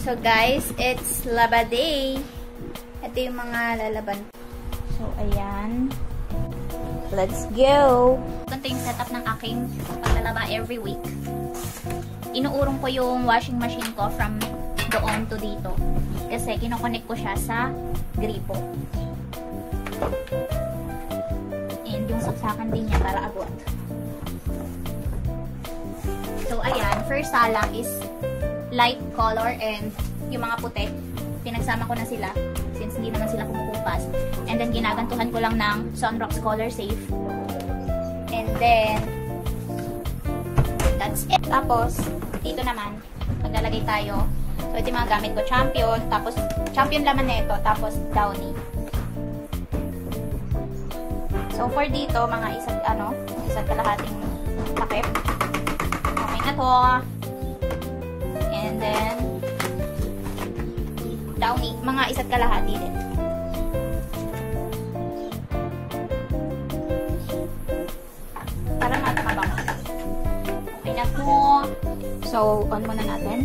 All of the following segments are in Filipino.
So guys, it's laba day. Ito yung mga lalaban. So ayan. Let's go! Ganito yung setup ng aking paglalaba every week. Inuurong ko yung washing machine ko from doon to dito. Kasi kinoconnect ko siya sa gripo. And yung saksakan din niya para agwat. So ayan, first salang is light color and yung mga puti, pinagsama ko na sila since hindi naman sila kumukupas. And then ginagantuhan ko lang ng Sunrox Color Safe. And then that's it. Tapos dito naman maglalagay tayo. So ito yung mga gamit ko, Champion, tapos Champion laman na ito, tapos Downy. So for dito mga isa't kalahating takip. Okay na to. And then Downy, mga isa't kalahati din. Para matamabang. Okay na to. So, on muna natin.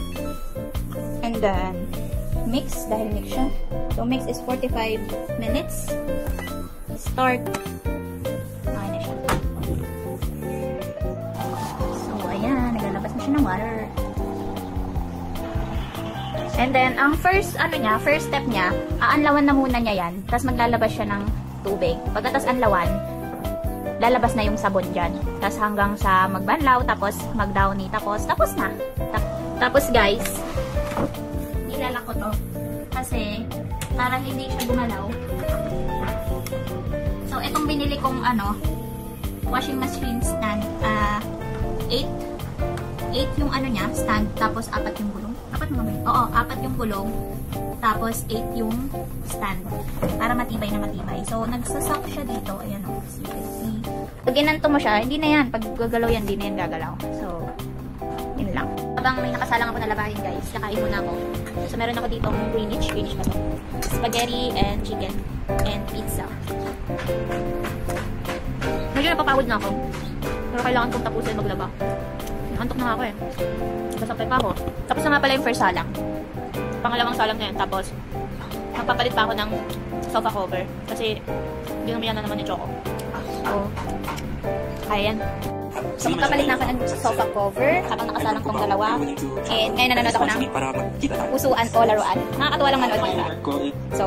And then, mix, dahil mix siya. So, mix is 45 minutes. Start. Okay na siya. So, ayan, naglalabas na siya ng water. And then, ang first step niya, aanlawan na muna niya yan. Tapos maglalabas siya ng tubig. Pagkatas anlawan, lalabas na yung sabon dyan. Tapos hanggang sa magbanlaw, tapos mag-downy, tapos na. Tapos guys, nilalak ko to. Kasi, para hindi siya gumalaw. So, itong binili kong washing machine stand, 8 yung niya, stand, tapos 4 yung gulong. 4 mga ba yun? Oo, 4 yung gulong. Tapos 8 yung stand. Para matibay na matibay. So, nagsasak siya dito. Ayan o. So, you can see. Pag ginanto mo siya, hindi na yan. Pag gagalaw yan, hindi na yan gagalaw. So, yun lang. Habang may nakasalang ako na labahin guys, nakain muna ako. So, meron ako dito Greenwich ba to? Spaghetti and chicken and pizza. Medyo napapagod na ako. Pero kailangan kong tapusin maglaba. Antok na ako eh. Basapay pa ako. Tapos na nga pala yung first salang. Pangalawang salang na yan. Tapos, magpapalit pa ako ng sofa cover. Kasi, ginamihan na naman ni Choco. So, kaya yan. So, magpapalit na ako ng sofa cover habang nakasalang kong dalawa. And ngayon nanonood ako ng Usuan o Laruan. Nakakatuwa lang manood nila. So,